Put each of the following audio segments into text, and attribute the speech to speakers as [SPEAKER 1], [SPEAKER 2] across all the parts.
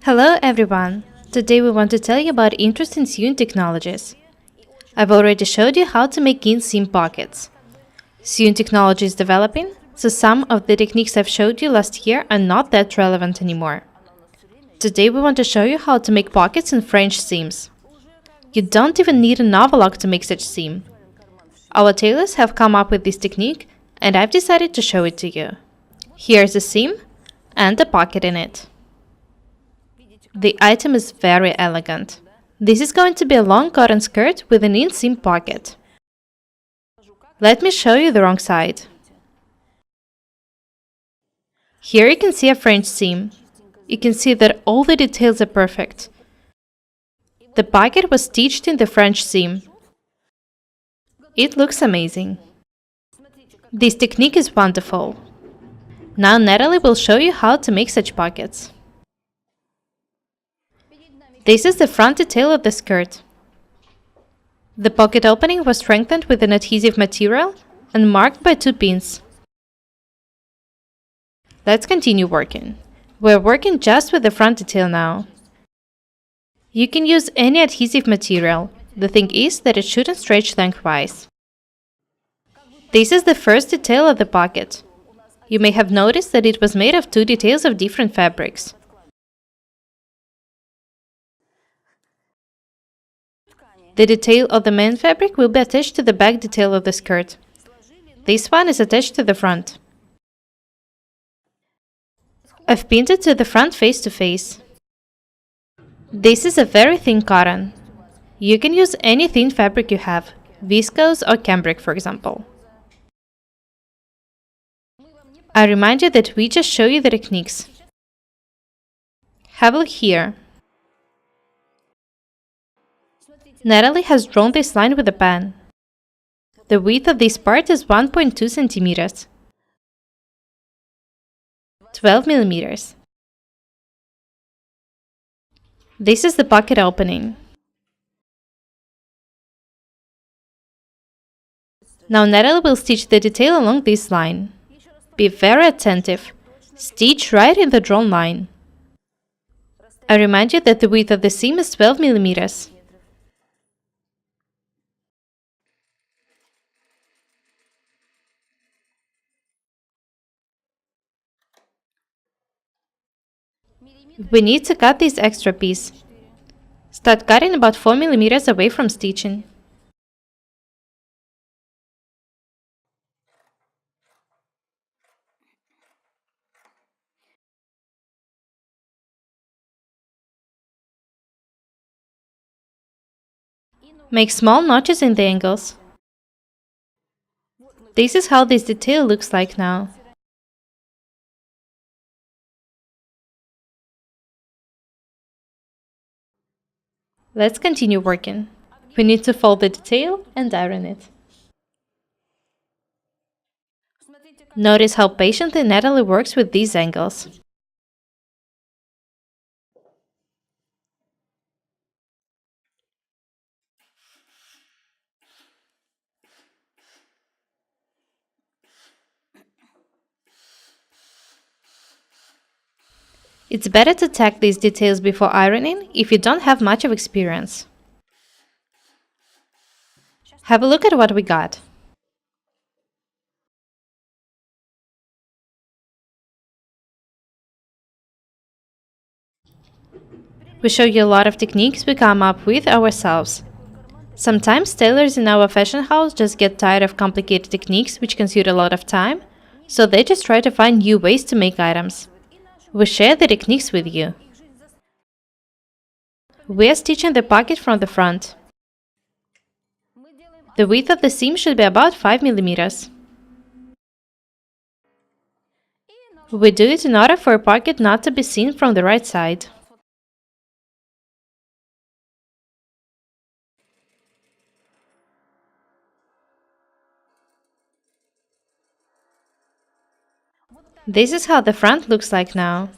[SPEAKER 1] Hello everyone! Today we want to tell you about interesting sewing technologies. I've already showed you how to make inseam pockets. Sewing technology is developing, so some of the techniques I've showed you last year are not that relevant anymore. Today we want to show you how to make pockets in French seams. You don't even need an overlock to make such seam. Our tailors have come up with this technique and I've decided to show it to you. Here's a seam and a pocket in it. The item is very elegant. This is going to be a long cotton skirt with an inseam pocket. Let me show you the wrong side. Here you can see a French seam. You can see that all the details are perfect. The pocket was stitched in the French seam. It looks amazing. This technique is wonderful. Now Natalie will show you how to make such pockets. This is the front detail of the skirt. The pocket opening was strengthened with an adhesive material and marked by 2 pins. Let's continue working. We're working just with the front detail now. You can use any adhesive material. The thing is that it shouldn't stretch lengthwise. This is the first detail of the pocket. You may have noticed that it was made of 2 details of different fabrics. The detail of the main fabric will be attached to the back detail of the skirt. This one is attached to the front. I've pinned it to the front face to face. This is a very thin cotton. You can use any thin fabric you have, viscose or cambric for example. I remind you that we just show you the techniques. Have a look here. Natalie has drawn this line with a pen. The width of this part is 1.2 centimeters. 12 millimeters. This is the pocket opening. Now Natalie will stitch the detail along this line. Be very attentive. Stitch right in the drawn line. I remind you that the width of the seam is 12 millimeters. We need to cut this extra piece. Start cutting about 4 millimeters away from stitching. Make small notches in the angles. This is how this detail looks like now. Let's continue working. We need to fold the detail and iron it. Notice how patiently Natalie works with these angles. It's better to tack these details before ironing if you don't have much of experience. Have a look at what we got. We show you a lot of techniques we come up with ourselves. Sometimes tailors in our fashion house just get tired of complicated techniques which consume a lot of time, so they just try to find new ways to make items. We share the techniques with you. We are stitching the pocket from the front. The width of the seam should be about 5 millimeters. We do it in order for a pocket not to be seen from the right side. This is how the front looks like now.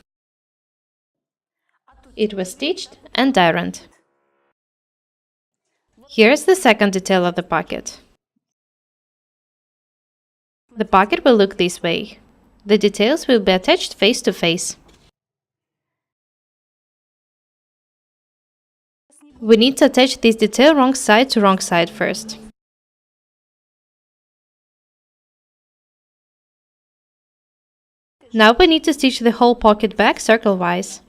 [SPEAKER 1] It was stitched and ironed. Here's the second detail of the pocket. The pocket will look this way. The details will be attached face to face. We need to attach this detail wrong side to wrong side first. Now we need to stitch the whole pocket back circle-wise.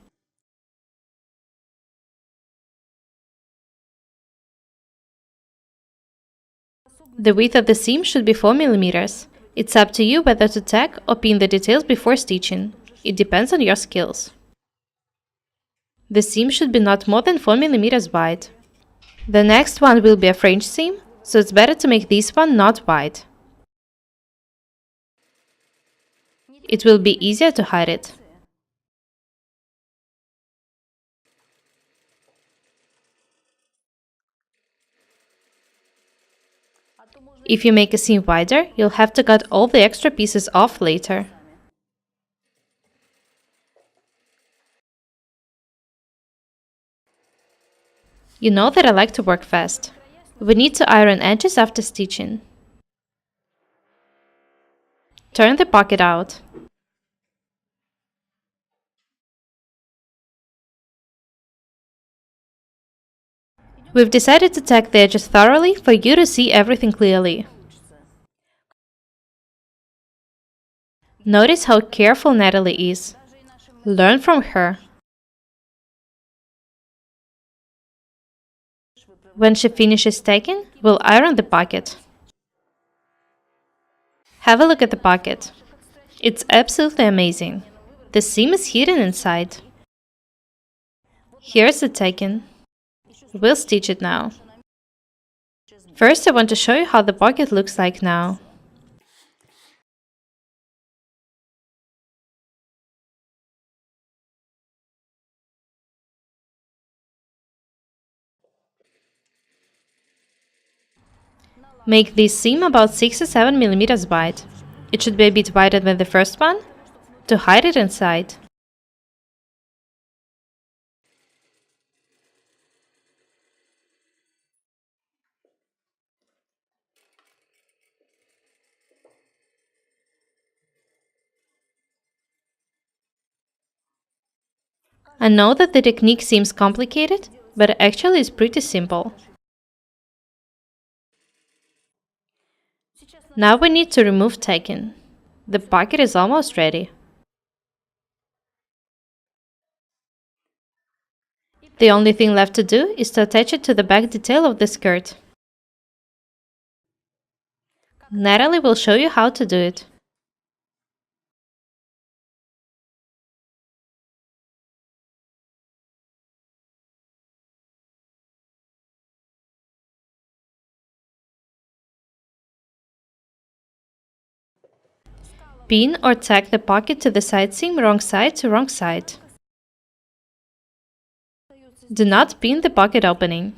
[SPEAKER 1] The width of the seam should be 4 mm. It's up to you whether to tack or pin the details before stitching. It depends on your skills. The seam should be not more than 4 mm wide. The next one will be a French seam, so it's better to make this one not wide. It will be easier to hide it. If you make a seam wider, you'll have to cut all the extra pieces off later. You know that I like to work fast. We need to iron edges after stitching. Turn the pocket out. We've decided to tack the edges thoroughly for you to see everything clearly. Notice how careful Natalie is. Learn from her. When she finishes tacking, we'll iron the pocket. Have a look at the pocket. It's absolutely amazing. The seam is hidden inside. Here's the tacking. We'll stitch it now. First, I want to show you how the pocket looks like now. Make this seam about 6 or 7 mm wide. It should be a bit wider than the first one, to hide it inside. I know that the technique seems complicated, but actually it's pretty simple. Now we need to remove tacking. The pocket is almost ready. The only thing left to do is to attach it to the back detail of the skirt. Natalie will show you how to do it. Pin or tack the pocket to the side seam wrong side to wrong side. Do not pin the pocket opening.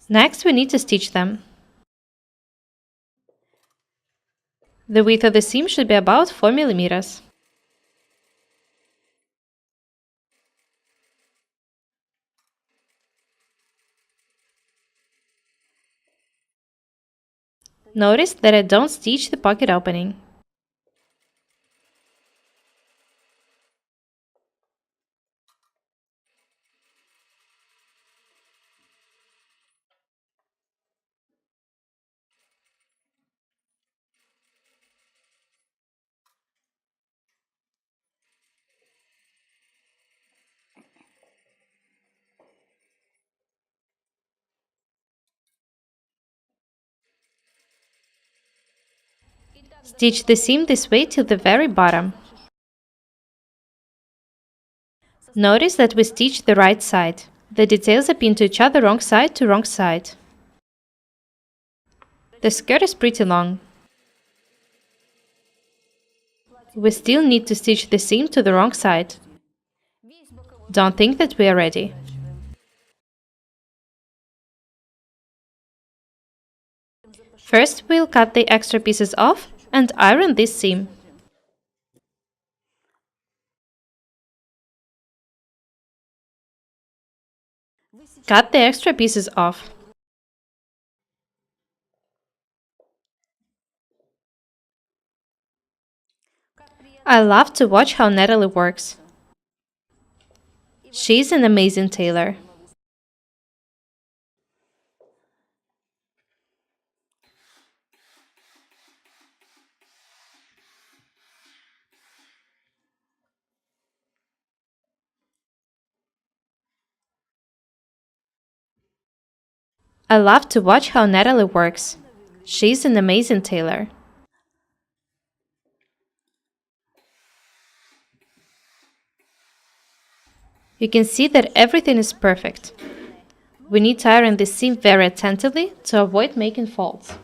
[SPEAKER 1] Next, we need to stitch them. The width of the seam should be about 4 mm. Notice that I don't stitch the pocket opening. Stitch the seam this way till the very bottom. Notice that we stitched the right side. The details are pinned to each other wrong side to wrong side. The skirt is pretty long. We still need to stitch the seam to the wrong side. Don't think that we are ready. First, we'll cut the extra pieces off and iron this seam. Cut the extra pieces off. I love to watch how Natalie works. She's an amazing tailor. I love to watch how Natalie works. She's an amazing tailor. You can see that everything is perfect. We need to iron this seam very attentively to avoid making faults.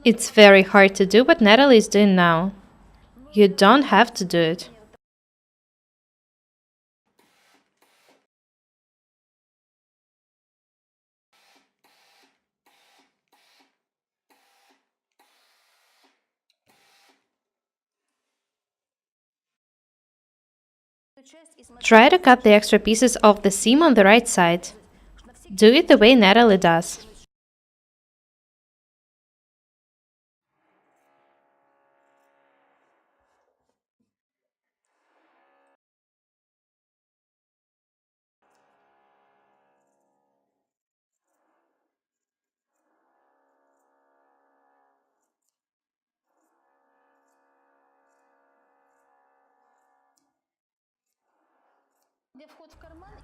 [SPEAKER 1] It's very hard to do what Natalie is doing now. You don't have to do it. Try to cut the extra pieces off the seam on the right side. Do it the way Natalie does.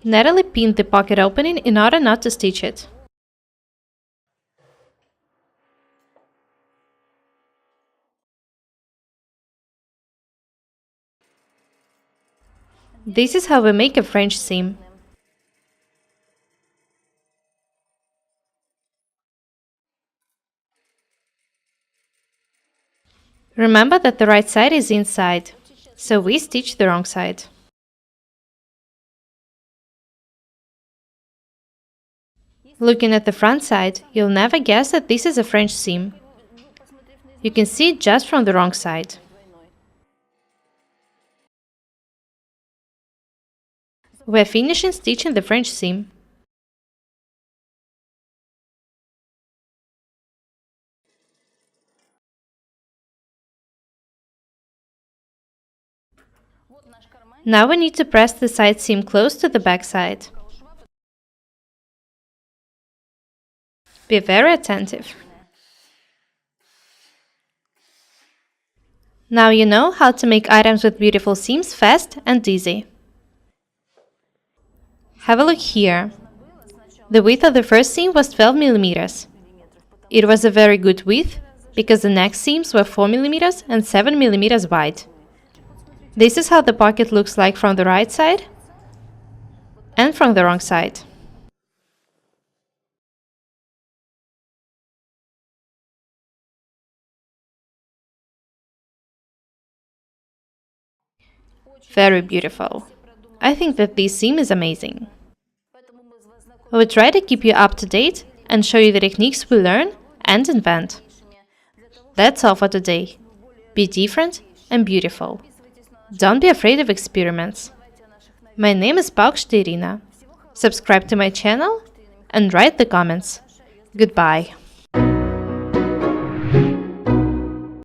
[SPEAKER 1] Natalie pinned the pocket opening in order not to stitch it. This is how we make a French seam. Remember that the right side is inside, so we stitch the wrong side. Looking at the front side, you'll never guess that this is a French seam. You can see it just from the wrong side. We're finishing stitching the French seam. Now we need to press the side seam close to the back side. Be very attentive. Now you know how to make items with beautiful seams fast and easy. Have a look here. The width of the first seam was 12 mm. It was a very good width because the next seams were 4 mm and 7 mm wide. This is how the pocket looks like from the right side and from the wrong side. Very beautiful. I think that this seam is amazing. We will try to keep you up to date and show you the techniques we learn and invent. That's all for today. Be different and beautiful. Don't be afraid of experiments. My name is Irina. Subscribe to my channel and write the comments. Goodbye.